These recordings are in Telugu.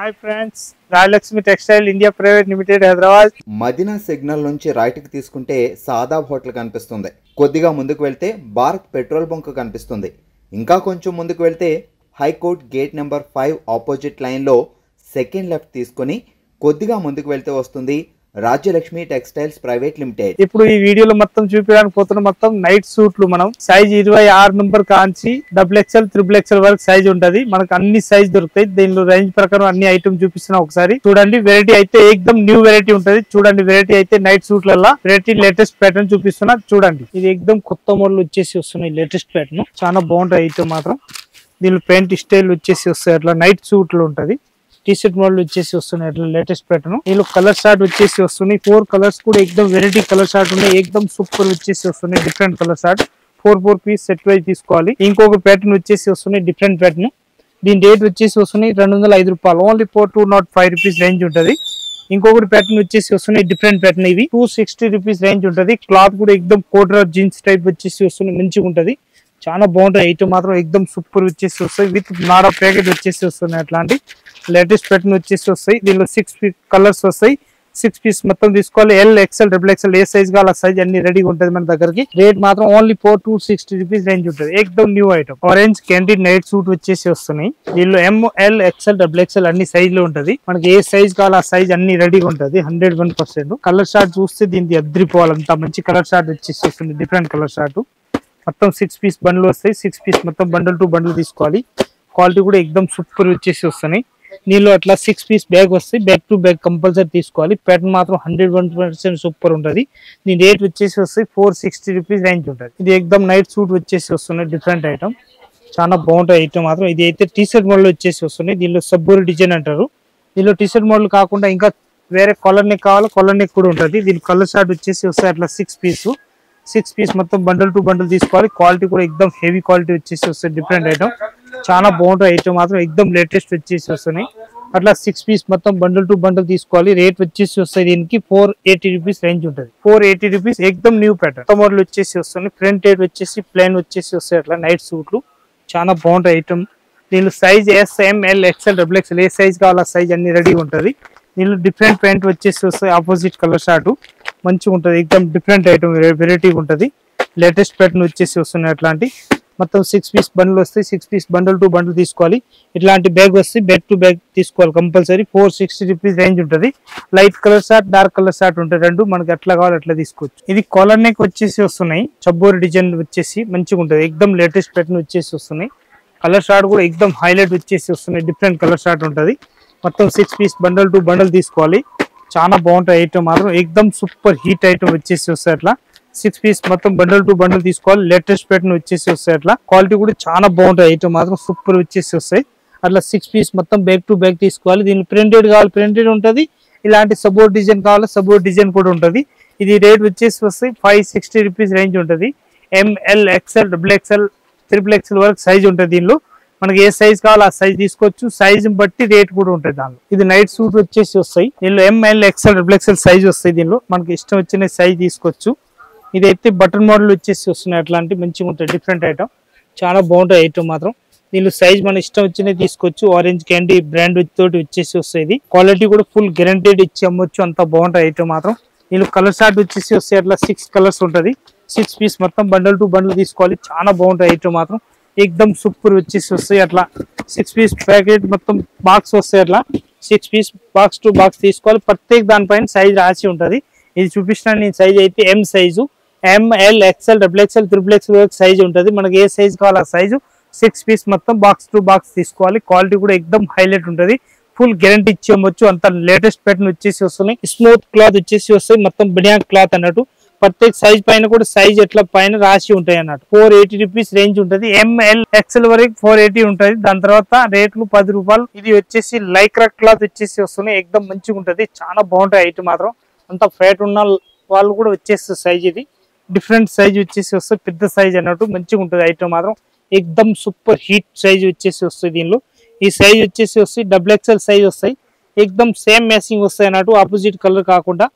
Hi friends, Rayalakshmi textile India private limited Hyderabad. Madina signal నుంచి రైట్కి తీసుకుంటే సాదాబ్ హోటల్ కనిపిస్తుంది. కొద్దిగా ముందుకు వెళ్తే భారత్ పెట్రోల్ బంక్ కనిపిస్తుంది. ఇంకా కొంచెం ముందుకు వెళ్తే హైకోర్ట్ గేట్ నెంబర్ 5 ఆపోజిట్ లైన్లో సెకండ్ లెఫ్ట్ తీసుకొని కొద్దిగా ముందుకు వెళ్తే వస్తుంది రాజ్యలక్ష్మి టెక్స్టైల్స్ ప్రైవేట్ లిమిటెడ్. ఇప్పుడు ఈ వీడియోలో మొత్తం చూపించడానికి పోతున్న మొత్తం నైట్ సూట్లు. మనం సైజ్ 26 నంబర్ కాంచి XXL, XXL వరకు సైజ్ ఉంటది. మనకు అన్ని సైజ్ దొరుకుతాయి. దీనిలో రేంజ్ ప్రకారం అన్ని ఐటమ్ చూపిస్తున్నా. ఒకసారి చూడండి. వెరైటీ అయితే ఏకదం న్యూ వెరైటీ ఉంటది. చూడండి, వెరైటీ అయితే నైట్ సూట్లలో వెరైటీ లేటెస్ట్ ప్యాటర్న్ చూపిస్తున్నా. చూడండి, ఇది ఏకదం కొత్త మోడల్ వచ్చేసి వస్తున్నాయి. లేటెస్ట్ ప్యాటర్న్ చాలా బాగుంటాయి ఐటమ్ మాత్రం. దీనిలో ప్యాంట్ స్టైల్ వచ్చేసి వస్తాయి. అట్లా నైట్ సూట్లు ఉంటది. టీ-షర్ట్ మోడల్ వచ్చేసి వస్తున్నాయి. అట్లా లేటెస్ట్ ప్యాటర్న్. దీనిలో కలర్ షార్ట్ వచ్చేసి వస్తున్నాయి. 4 కలర్స్ కూడా ఏకదం వెరైటీ కలర్ షార్ట్ ఉన్నాయి. ఏకదం సూపర్ వచ్చేసి వస్తున్నాయి. Different colour short 4 piece set wise తీసుకోవాలి. ఇంకొక ప్యాటర్న్ వచ్చేసి వస్తున్నాయి. Different pattern. దీని రేట్ వచ్చేసి వస్తున్నాయి 205 రూపాయలు. ఓన్లీ 205 రూపీస్ రేంజ్ ఉంటది. ఇంకొకటి ప్యాటర్న్ వచ్చేసి వస్తున్నాయి. Different pattern. ఇవి 260 రూపీస్ రేంజ్ ఉంటది. క్లాత్ కూడా ఏకదం కోట్రా జీన్స్ టైప్ వచ్చేసి వస్తున్నాయి. మంచిగా ఉంటది. చాలా బాగుంటాయి ఐటమ్ మాత్రం. ఏకదం సూపర్ వచ్చేసి వస్తాయి. విత్ నారా ప్యాకెట్ వచ్చేసి వస్తున్నాయి. అట్లాంటి లేటెస్ట్ ప్యాటర్న్ వచ్చేసి వస్తాయి. దీనిలో 6 కలర్స్ వస్తాయి. 6 పీస్ మొత్తం తీసుకోవాలి. XXL, XXL ఏ సైజ్ కావాలి ఆ సైజ్ అన్ని రెడీగా ఉంటుంది మన దగ్గరికి. రేట్ మాత్రం ఓన్లీ 260 రూపీస్ రేంజ్ ఉంటుంది. ఏకదం new item. Orange candy night suit వచ్చేసి వస్తున్నాయి. దీనిలో ML, XL, XXL అన్ని సైజ్ లో ఉంటది. మనకి ఏ సైజ్ కావాలి ఆ సైజ్ అన్ని రెడీగా ఉంటది. 101%. కలర్ షార్ట్ చూస్తే దీనికి అద్రిపోవాలి. అంత మంచి కలర్ షార్ట్ వచ్చేసి వస్తుంది. Different colour short. మొత్తం 6 పీస్ బండ్లు వస్తాయి. 6 పీస్ మొత్తం బండల్ టు బండ్లు తీసుకోవాలి. క్వాలిటీ కూడా ఏకదం సూపర్ వచ్చేసి వస్తున్నాయి. దీనిలో అట్లా 6 పీస్ బ్యాగ్ వస్తాయి. బ్యాగ్ టు బ్యాగ్ కంపల్సరీ తీసుకోవాలి. ప్యాటర్న్ మాత్రం 101% సూపర్ ఉంటుంది. దీని రేట్ వచ్చేసి వస్తాయి 460 రూపీస్ రేంజ్ ఉంటుంది. ఇది ఏకదం నైట్ సూట్ వచ్చేసి వస్తున్నాయి. Different item. చాలా బాగుంటాయి ఐటమ్ మాత్రం. ఇది అయితే టీ-షర్ట్ మోడల్ వచ్చేసి వస్తున్నాయి. దీనిలో సబ్బూరి డిజైన్ అంటారు. దీనిలో టీ-షర్ట్ మోడల్ కాకుండా ఇంకా వేరే కలర్ నెక్ కావాలి. కలర్ నెక్ కూడా ఉంటుంది. దీని కలర్ షార్ట్ వచ్చేసి వస్తాయి. అట్లా 6 పీస్ మొత్తం బండల్ టు బండల్ తీసుకోవాలి. క్వాలిటీ కూడా ఎక్దమ్ హెవీ క్వాలిటీ వచ్చేసి వస్తుంది. Different item. చాలా బాగుంటాయి ఐటమ్ మాత్రం. ఎక్దమ్ లేటెస్ట్ వచ్చేసి వస్తున్నాయి. అట్లా 6 పీస్ మొత్తం బండల్ టు బండల్ తీసుకోవాలి. రేట్ వచ్చేసి వస్తాయి దీనికి 480 రూపీస్ రేంజ్ ఉంటుంది. 480 రూపీస్ ఎక్దమ్ న్యూ ప్యాటర్న్. కొత్త మోడల్ వచ్చేసి వస్తుంది. ఫ్రంట్ రేట్ వచ్చేసి ప్లెయిన్ వచ్చేసి వస్తాయి. అట్లా నైట్ సూట్లు చాలా బాగుంటాయి ఐటమ్. దీనిలో సైజ్ SML, XL, XXL ఏ సైజ్ కావాలి ఆ సైజ్ అన్ని రెడీ ఉంటుంది. దీనిలో డిఫరెంట్ ప్యాంట్ వచ్చేసి వస్తాయి. ఆపోజిట్ కలర్ షార్ట్ మంచిగా ఉంటుంది. ఎక్దమ్ డిఫరెంట్ ఐటమ్ వెరైటీగా ఉంటుంది. లేటెస్ట్ ప్యాటర్న్ వచ్చేసి వస్తున్నాయి. అట్లాంటి మొత్తం 6 పీస్ బండ్లు వస్తాయి. 6 పీస్ బండల్ టు బండల్ తీసుకోవాలి. ఇట్లాంటి బ్యాగ్ వస్తాయి. బ్యాగ్ టు బ్యాగ్ తీసుకోవాలి కంపల్సరీ. 460 రూపీస్ రేంజ్ ఉంటుంది. Light colour short, dark colour short ఉంటాయి. రెండు మనకి ఎట్లా కావాలి అట్లా తీసుకోవచ్చు. ఇది కాలర్ నెక్ వచ్చేసి వస్తున్నాయి. చబ్బోరి డిజైన్ వచ్చేసి మంచిగా ఉంటుంది. ఎక్దమ్ లేటెస్ట్ ప్యాటర్న్ వచ్చేసి వస్తున్నాయి. కలర్ షార్ట్ కూడా ఎక్దమ్ హైలైట్ వచ్చేసి వస్తున్నాయి. డిఫరెంట్ కలర్ షార్ట్ ఉంటుంది. మొత్తం 6 పీస్ బండల్ టు బండల్ తీసుకోవాలి. చాలా బాగుంటాయి ఐటమ్ మాత్రం. ఎక్దమ్ సూపర్ హీట్ ఐటమ్ వచ్చేసి వస్తాయి. అట్లా 6 పీస్ మొత్తం బండల్ టు బండల్ తీసుకోవాలి. లేటెస్ట్ ప్యాటర్న్ వచ్చేసి వస్తాయి. అట్లా క్వాలిటీ కూడా చాలా బాగుంటాయి ఐటమ్ మాత్రం. సూపర్ వచ్చేసి వస్తాయి. అట్లా 6 పీస్ మొత్తం బ్యాగ్ టు బ్యాగ్ తీసుకోవాలి. దీన్ని ప్రింటెడ్ కావాలి ప్రింటెడ్ ఉంటుంది. ఇలాంటి సపోర్ట్ డిజైన్ కావాలి సపోర్ట్ డిజైన్ కూడా ఉంటుంది. ఇది రేట్ వచ్చేసి వస్తాయి 560 రూపీస్ రేంజ్ ఉంటుంది. ML, XL, XXL, XXL వరకు సైజ్ ఉంటుంది. దీనిలో మనకి ఏ సైజ్ కావాలో ఆ సైజ్ తీసుకోవచ్చు. సైజ్ బట్టి రేట్ కూడా ఉంటుంది దానిలో. ఇది నైట్ సూట్ వచ్చేసి వస్తాయి. దీనిలో ML, XL, XXL సైజ్ వస్తాయి. దీనిలో మనకి ఇష్టం వచ్చిన సైజ్ తీసుకోవచ్చు. ఇదైతే బటన్ మోడల్ వచ్చేసి వస్తున్నాయి. అట్లాంటి మంచిగా ఉంటాయి. Different item. చాలా బాగుంటాయి ఐటమ్ మాత్రం. దీనిలో సైజ్ మన ఇష్టం వచ్చినవి తీసుకోవచ్చు. ఆరెంజ్ క్యాండీ బ్రాండ్ తోటి వచ్చేసి వస్తాయి. క్వాలిటీ కూడా ఫుల్ గ్యారంటీడ్ ఇచ్చి అమ్మొచ్చు. అంత బాగుంటాయి ఐటమ్ మాత్రం. దీనిలో కలర్ షార్ట్ వచ్చేసి వస్తాయి. అట్లా 6 కలర్స్ ఉంటుంది. 6 పీస్ మొత్తం బండల్ టు బండల్ తీసుకోవాలి. చాలా బాగుంటాయి ఐటమ్ మాత్రం. ఎక్దమ్ సూపర్ వచ్చేసి వస్తాయి. అట్లా 6 పీస్ ప్యాకెట్ మొత్తం బాక్స్ వస్తాయి. అట్లా 6 పీస్ బాక్స్ టు బాక్స్ తీసుకోవాలి. ప్రత్యేక దానిపైన సైజ్ రాసి ఉంటుంది. ఇది చూపిస్తున్న నేను సైజ్ అయితే M size. ML, XL, XXL, XXL వరకు సైజ్ ఉంటుంది. మనకి ఏ సైజ్ కావాలి ఆ సైజు 6 పీస్ మొత్తం బాక్స్ టు బాక్స్ తీసుకోవాలి. క్వాలిటీ కూడా ఎక్దమ్ హైలైట్ ఉంటుంది. ఫుల్ గ్యారంటీ ఇచ్చి అమ్మొచ్చు. అంత లేటెస్ట్ ప్యాటర్న్ వచ్చేసి వస్తున్నాయి. స్మూత్ క్లాత్ వచ్చేసి వస్తాయి. మొత్తం బిడియా క్లాత్ అన్నట్టు. ప్రత్యేక సైజ్ పైన కూడా సైజ్ ఎట్లా పైన రాసి ఉంటాయి అన్నట్టు. 480 రూపీస్ రేంజ్ ఉంటుంది. ML, XL వరకు 480 ఉంటుంది. దాని తర్వాత రేట్లు 10 రూపాయలు. ఇది వచ్చేసి లైక్రా క్లాత్ వచ్చేసి వస్తున్నాయి. ఎక్దమ్ మంచిగా ఉంటుంది. చాలా బాగుంటాయి ఐటమ్ మాత్రం. అంత ఫ్యాట్ ఉన్న వాళ్ళు కూడా వచ్చేస్తుంది సైజ్. ఇది డిఫరెంట్ సైజ్ వచ్చేసి వస్తుంది. పెద్ద సైజ్ అన్నట్టు మంచిగా ఉంటుంది ఐటమ్ మాత్రం. ఎక్దమ్ సూపర్ హీట్ సైజ్ వచ్చేసి వస్తుంది. దీనిలో ఈ సైజ్ వచ్చేసి వస్తాయి. XXL సైజ్ వస్తాయి. ఎక్దమ్ సేమ్ మ్యాచింగ్ వస్తాయి అన్నట్టు. ఆపోజిట్ కలర్ కాకుండా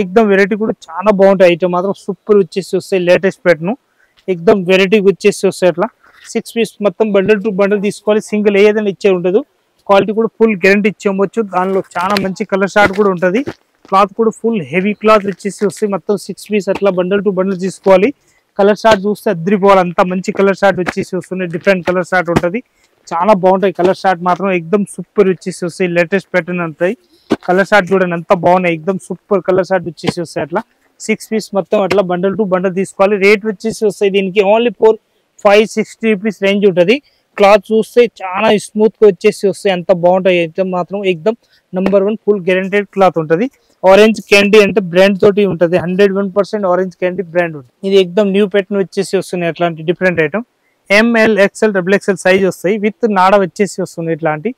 ఎక్దమ్ వెరైటీ కూడా చాలా బాగుంటాయి ఐటమ్ మాత్రం. సూపర్ వచ్చేసి వస్తాయి. లేటెస్ట్ ప్యాటర్న్ ఎక్దమ్ వెరైటీ వచ్చేసి వస్తాయి. అట్లా 6 పీస్ మొత్తం బండల్ టు బండల్ తీసుకోవాలి. సింగిల్ ఏదైనా ఇచ్చే ఉండదు. క్వాలిటీ కూడా ఫుల్ గ్యారంటీ ఇచ్చేయవచ్చు. దానిలో చాలా మంచి కలర్ షార్ట్ కూడా ఉంటుంది. క్లాత్ కూడా ఫుల్ హెవీ క్లాత్ వచ్చేసి వస్తాయి. మొత్తం 6 పీస్ అట్లా బండల్ టు బండల్ తీసుకోవాలి. కలర్ షార్ట్ చూస్తే అద్రిపోవాలి, అంత మంచి కలర్ షార్ట్ వచ్చేసి వస్తుంది. డిఫరెంట్ కలర్ షార్ట్ ఉంటుంది, చాలా బాగుంటాయి. కలర్ షార్ట్ మాత్రం ఎక్దమ్ సూపర్ వచ్చేసి వస్తాయి. లేటెస్ట్ ప్యాటర్న్ ఉంటాయి. కలర్ షార్ట్ చూడండి ఎంత బాగున్నాయి, ఎక్దమ్ సూపర్ కలర్ షార్ట్ వచ్చేసి వస్తాయి. అట్లా 6 పీస్ మొత్తం అట్లా బండల్ టు బండల్ తీసుకోవాలి. రేట్ వచ్చేసి వస్తాయి దీనికి ఓన్లీ 560 రూపీస్ రేంజ్ ఉంటుంది. క్లాత్ చూస్తే చాలా స్మూత్ గా వచ్చేసి వస్తాయి, అంత బాగుంటాయి. ఐటమ్ మాత్రం ఎక్దమ్ నంబర్ 1 ఫుల్ గ్యారెంటెడ్ క్లాత్ ఉంటుంది. ఆరెంజ్ క్యాండీ అంటే బ్రాండ్ తోటి ఉంటుంది. 101% ఆరెంజ్ క్యాండీ బ్రాండ్ ఉంటుంది. ఇది ఎక్దమ్ న్యూ ప్యాటర్న్ వచ్చేసి వస్తున్నాయి. అట్లాంటి different item ML XL XXL size వస్తాయి. విత్ నాడ వచ్చేసి వస్తుంది. ఇట్లాంటి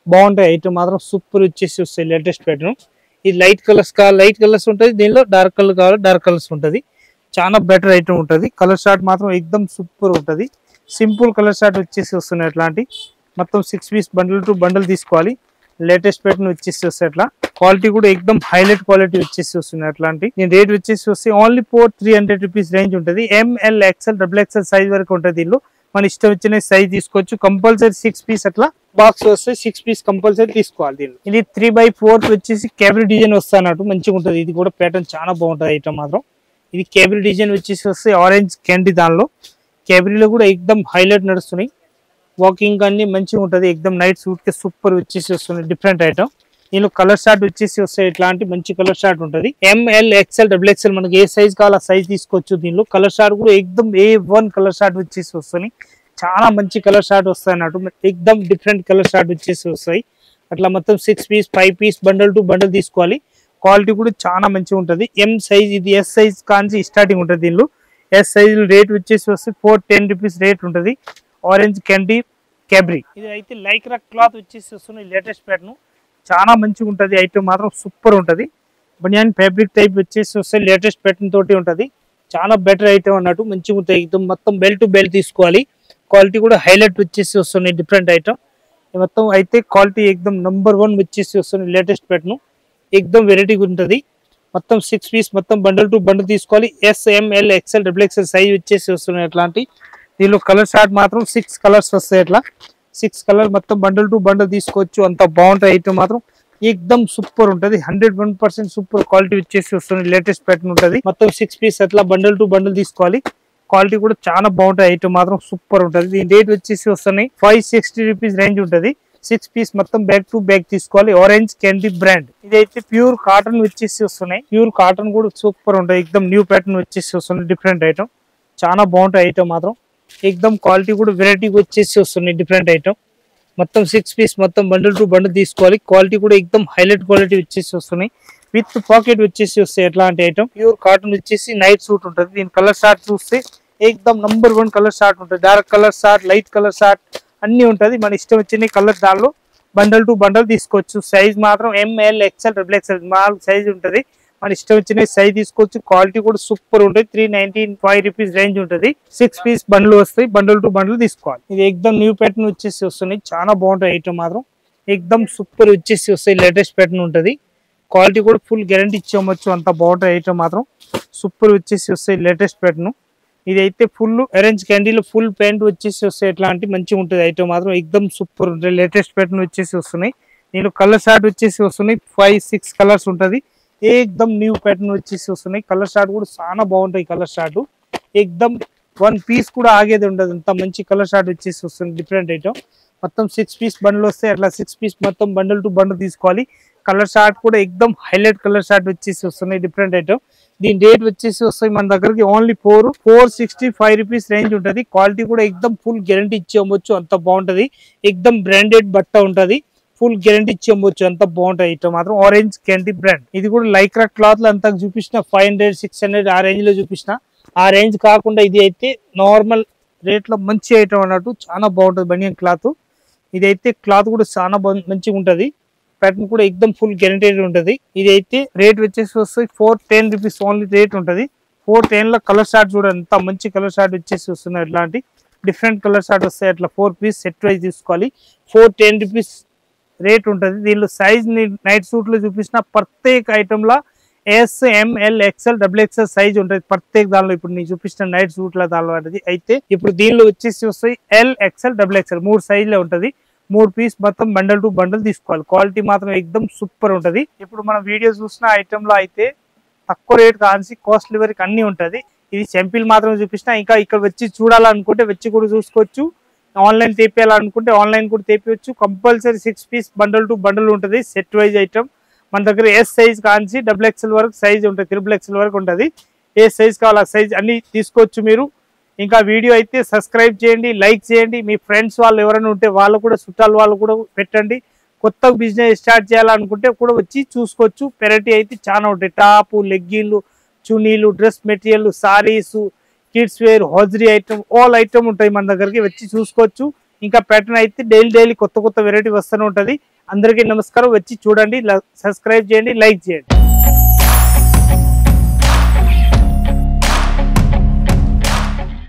బాగుంటాయి ఐటమ్ మాత్రం సూపర్ వచ్చేసి వస్తాయి. Latest pattern. ఇది లైట్ కలర్స్ కావాలి లైట్ కలర్స్ ఉంటుంది, దీనిలో డార్క్ కలర్ కావాలి డార్క్ కలర్స్ ఉంటుంది. చాలా బెటర్ ఐటమ్ ఉంటుంది. కలర్ షార్ట్ మాత్రం ఎక్దమ్ సూపర్ ఉంటుంది. సింపుల్ కలర్ షార్ట్ వచ్చేసి వస్తున్నాయి. అట్లాంటి మొత్తం 6 పీస్ బండల్ టు బండల్ తీసుకోవాలి. లేటెస్ట్ ప్యాటర్న్ వచ్చేసి వస్తాయి. అట్లా క్వాలిటీ కూడా ఎక్దమ్ హైలైట్ క్వాలిటీ వచ్చేసి వస్తున్నాయి. అట్లాంటి దీని రేట్ వచ్చేసి వస్తే ఓన్లీ 300 రూపీస్ రేంజ్ ఉంటుంది. ML XL XXL సైజ్ వరకు ఉంటుంది. దీనిలో మన ఇష్టం వచ్చిన సైజ్ తీసుకోవచ్చు. కంపల్సరీ 6 పీస్ అట్లా బాక్స్ వస్తే 6 పీస్ కంపల్సరీ తీసుకోవాలి. దీనిలో ఇది 3/4 వచ్చేసి కేబుల్ డిజైన్ వస్తా అన్నట్టు మంచిగా ఉంటుంది. ఇది కూడా ప్యాటర్న్ చాలా బాగుంటుంది ఐటమ్ మాత్రం. ఇది కేబుల్ డిజైన్ వచ్చేసి వస్తే ఆరెంజ్ క్యాండీ, దానిలో కేబుల్లో కూడా ఎక్దమ్ హైలైట్ నడుస్తున్నాయి. వాకింగ్ అన్ని మంచిగా ఉంటుంది. ఎక్దమ్ నైట్ సూట్ కి సూపర్ వచ్చేసి వస్తుంది. Different item. దీనిలో కలర్ షార్ట్ వచ్చేసి వస్తాయి. ఇట్లాంటి మంచి కలర్ షార్ట్ ఉంటుంది. ML XL XXL మనకి ఏ సైజ్ కావాలో ఆ సైజ్ తీసుకోవచ్చు. దీనిలో కలర్ షార్ట్ కూడా ఎక్దమ్ A1 కలర్ షార్ట్ వచ్చేసి వస్తుంది. చాలా మంచి కలర్ షార్ట్ వస్తాయి అన్నట్టు. ఎక్దమ్ డిఫరెంట్ కలర్ షార్ట్ వచ్చేసి వస్తాయి. అట్లా మొత్తం 6 piece 5 piece bundle to bundle తీసుకోవాలి. క్వాలిటీ కూడా చాలా మంచిగా ఉంటుంది. M సైజ్ ఇది S సైజ్ కాంచి స్టార్టింగ్ ఉంటుంది. దీనిలో S సైజ్ రేట్ వచ్చేసి వస్తే 410 రూపీస్ రేట్ ఉంటుంది. ఆరెంజ్ క్యాండీ క్యాబ్రీ. ఇది అయితే లైక్రా క్లాత్ వచ్చేసి వస్తుంది. లేటెస్ట్ ప్యాటర్న్ చాలా మంచిగా ఉంటుంది. ఐటమ్ మాత్రం సూపర్ ఉంటుంది. బనియాన్ ఫ్యాబ్రిక్ టైప్ వచ్చేసి వస్తే లేటెస్ట్ ప్యాటర్న్ తోటి ఉంటుంది. చాలా బెటర్ ఐటమ్ అన్నట్టు మంచిగా ఉంటాయి. మొత్తం బెల్ట్ టు బెల్ట్ తీసుకోవాలి. క్వాలిటీ కూడా హైలైట్ వచ్చేసి వస్తున్నాయి. డిఫరెంట్ ఐటమ్ మొత్తం అయితే క్వాలిటీ ఎక్దమ్ నంబర్ 1 వచ్చేసి వస్తుంది. లేటెస్ట్ ప్యాటర్న్ ఎక్దమ్ వెరైటీగా ఉంటుంది. మొత్తం 6 పీస్ మొత్తం బండల్ టు బండల్ తీసుకోవాలి. SML XL XXL సైజ్ వచ్చేసి వస్తున్నాయి. అట్లాంటి దీనిలో కలర్ షార్ట్ మాత్రం 6 కలర్స్ వస్తాయి. అట్లా 6 కలర్ మొత్తం బండల్ టు బండల్ తీసుకోవచ్చు. అంత బాగుంటాయి ఐటమ్ మాత్రం ఎక్దమ్ సూపర్ ఉంటుంది. 101% సూపర్ క్వాలిటీ వచ్చేసి వస్తుంది. లేటెస్ట్ ప్యాటర్న్ ఉంటుంది. మొత్తం 6 పీస్ అట్లా బండల్ టు బండల్ తీసుకోవాలి. క్వాలిటీ కూడా చాలా బాగుంటాయి. ఐటమ్ మాత్రం సూపర్ ఉంటుంది. దీని రేట్ వచ్చేసి వస్తున్నాయి 560 రూపీస్ రేంజ్ ఉంటుంది. 6 పీస్ మొత్తం బ్యాగ్ టు బ్యాగ్ తీసుకోవాలి. Orange candy brand. ఇదైతే ప్యూర్ కాటన్ వచ్చేసి వస్తున్నాయి. ప్యూర్ కాటన్ కూడా సూపర్ ఉంటాయి. ఎక్దమ్ న్యూ ప్యాటర్న్ వచ్చేసి వస్తుంది. డిఫరెంట్ ఐటమ్ చాలా బాగుంటాయి. ఐటమ్ మాత్రం ఎక్దమ్ క్వాలిటీ కూడా వెరైటీగా వచ్చేసి వస్తున్నాయి. డిఫరెంట్ ఐటమ్ మొత్తం 6 పీస్ మొత్తం బండల్ టు బండల్ తీసుకోవాలి. క్వాలిటీ కూడా ఎక్దమ్ హైలైట్ క్వాలిటీ వచ్చేసి వస్తున్నాయి. విత్ పాకెట్ వచ్చేసి వస్తాయి. ఎట్లాంటి ఐటమ్ ప్యూర్ కాటన్ వచ్చేసి నైట్ సూట్ ఉంటుంది. దీని కలర్ షార్ట్ చూస్తే ఎక్దమ్ నంబర్ 1 కలర్ షార్ట్ ఉంటుంది. Dark colour short light colour short అన్ని ఉంటుంది. మన ఇష్టం వచ్చిన కలర్ దానిలో బండల్ టు బండల్ తీసుకోవచ్చు. సైజ్ మాత్రం ML XL XXL small size ఉంటుంది. మన ఇష్టం వచ్చిన సైజ్ తీసుకోవచ్చు. క్వాలిటీ కూడా సూపర్ ఉంటుంది. 395 రూపీస్ రేంజ్ ఉంటుంది. 6 పీస్ బండ్లు వస్తాయి. బండల్ టు బండల్ తీసుకోవాలి. ఇది ఎక్దమ్ న్యూ ప్యాటర్న్ వచ్చేసి వస్తున్నాయి. చాలా బాగుంటాయి ఐటమ్ మాత్రం ఎక్దమ్ సూపర్ వచ్చేసి వస్తాయి. లేటెస్ట్ ప్యాటర్న్ ఉంటుంది. క్వాలిటీ కూడా ఫుల్ గ్యారంటీ ఇచ్చేయచ్చు. అంత బాగుంటాయి ఐటమ్ మాత్రం సూపర్ వచ్చేసి వస్తాయి. లేటెస్ట్ ప్యాటర్న్ ఇదైతే ఫుల్ ఆరెంజ్ క్యాండీలో ఫుల్ ప్యాంట్ వచ్చేసి వస్తాయి. ఎట్లాంటి మంచిగా ఉంటుంది. ఐటమ్ మాత్రం ఎక్దమ్ సూపర్ ఉంటుంది. లేటెస్ట్ ప్యాటర్న్ వచ్చేసి వస్తున్నాయి. నేను కలర్ షార్ట్ వచ్చేసి వస్తున్నాయి. 5-6 కలర్స్ ఉంటుంది. ఎక్దమ్ న్యూ ప్యాటర్న్ వచ్చేసి వస్తున్నాయి. కలర్ షార్ట్ కూడా చాలా బాగుంటాయి. కలర్ షార్ట్ ఎక్దమ్ 1 పీస్ కూడా ఆగేది ఉండదు. అంత మంచి కలర్ షార్ట్ వచ్చేసి వస్తుంది. డిఫరెంట్ ఐటమ్ మొత్తం 6 పీస్ బండ్లు వస్తాయి. అట్లా 6 పీస్ మొత్తం బండల్ టు బండల్ తీసుకోవాలి. కలర్ షార్ట్ కూడా ఎక్దమ్ హైలైట్ కలర్ షార్ట్ వచ్చేసి వస్తున్నాయి. డిఫరెంట్ ఐటమ్ దీని రేట్ వచ్చేసి వస్తాయి మన దగ్గరకి ఓన్లీ 465 రూపీస్ రేంజ్ ఉంటుంది. క్వాలిటీ కూడా ఎక్దమ్ ఫుల్ గ్యారంటీ ఇచ్చేయవచ్చు. అంత బాగుంటది. ఎక్దమ్ బ్రాండెడ్ బట్ట ఉంటది. ఫుల్ గ్యారంటీ ఇచ్చేయవచ్చు. అంత బాగుంటాయి. ఐటమ్ మాత్రం ఆరెంజ్ క్యాండీ బ్రాండ్. ఇది కూడా లైక్రా క్లాత్ లో అంతా చూపించిన 500-600 ఆ రేంజ్ లో చూపించిన. ఆ రేంజ్ కాకుండా ఇది అయితే నార్మల్ రేట్ లో మంచి ఐటమ్ అన్నట్టు చాలా బాగుంటది. బనియన్ క్లాత్ ఇది అయితే క్లాత్ కూడా చాలా మంచిగా ఉంటది. ప్యాటర్న్ కూడా ఎక్దమ్ ఫుల్ గ్యారంటీడ్ ఉంటుంది. ఇది అయితే రేట్ వచ్చేసి వస్తుంది 410 రూపీస్ ఓన్లీ రేట్ ఉంటుంది. 410 లో కలర్ షార్ట్ చూడండి ఎంత మంచి కలర్ షార్ట్ వచ్చేసి వస్తున్నాయి. ఇట్లాంటి డిఫరెంట్ కలర్ షార్ట్ వస్తాయి. అట్లా 4 పీస్ సెట్ వైజ్ తీసుకోవాలి. 410 రూపీస్ రేట్ ఉంటుంది. దీనిలో సైజ్ నైట్ సూట్ లో చూపించిన ప్రత్యేక ఐటమ్ లా SML XL XXL సైజ్ ఉంటుంది. ప్రత్యేక దానిలో ఇప్పుడు నేను చూపించిన నైట్ సూట్ ల దానిలో అయితే ఇప్పుడు దీనిలో వచ్చేసి వస్తాయి LXL XXL 3 సైజ్ లో ఉంటుంది. 3 పీస్ మొత్తం బండల్ టు బండల్ తీసుకోవాలి. క్వాలిటీ మాత్రం ఎక్దమ్ సూపర్ ఉంటది. ఇప్పుడు మనం వీడియో చూసిన ఐటమ్ లో అయితే తక్కువ రేట్ కాన్సి కాస్ట్లీ వరకు అన్ని ఉంటది. ఇది సింపుల్ మాత్రం చూపిస్తున్నా. ఇంకా ఇక్కడ వచ్చి చూడాలనుకుంటే వచ్చి కూడా చూసుకోవచ్చు. ఆన్లైన్ తెప్పియాలనుకుంటే ఆన్లైన్ కూడా తెప్పియచ్చు. Compulsory 6 piece bundle to bundle ఉంటుంది. సెట్ వైజ్ ఐటమ్ మన దగ్గర ఎస్ సైజ్ కాంచి XXL వరకు సైజ్ ఉంటుంది, XXL వరకు ఉంటుంది. ఏ సైజ్ కావాలి ఆ సైజ్ అన్ని తీసుకోవచ్చు మీరు. ఇంకా వీడియో అయితే సబ్స్క్రైబ్ చేయండి, లైక్ చేయండి. మీ ఫ్రెండ్స్ వాళ్ళు ఎవరైనా ఉంటే వాళ్ళు కూడా చుట్టాలు వాళ్ళు కూడా పెట్టండి. కొత్త బిజినెస్ స్టార్ట్ చేయాలనుకుంటే కూడా వచ్చి చూసుకోవచ్చు. వెరైటీ అయితే చాలా ఉంటాయి. టాపు, లెగ్గిన్లు, చున్నీలు, dress material, saris, kids wear, hosiery item, all item ఉంటాయి మన దగ్గరికి వచ్చి చూసుకోవచ్చు. ఇంకా ప్యాటర్న్ అయితే డైలీ కొత్త వెరైటీ వస్తూనే ఉంటుంది. అందరికీ నమస్కారం. వచ్చి చూడండి, సబ్స్క్రైబ్ చేయండి, లైక్ చేయండి.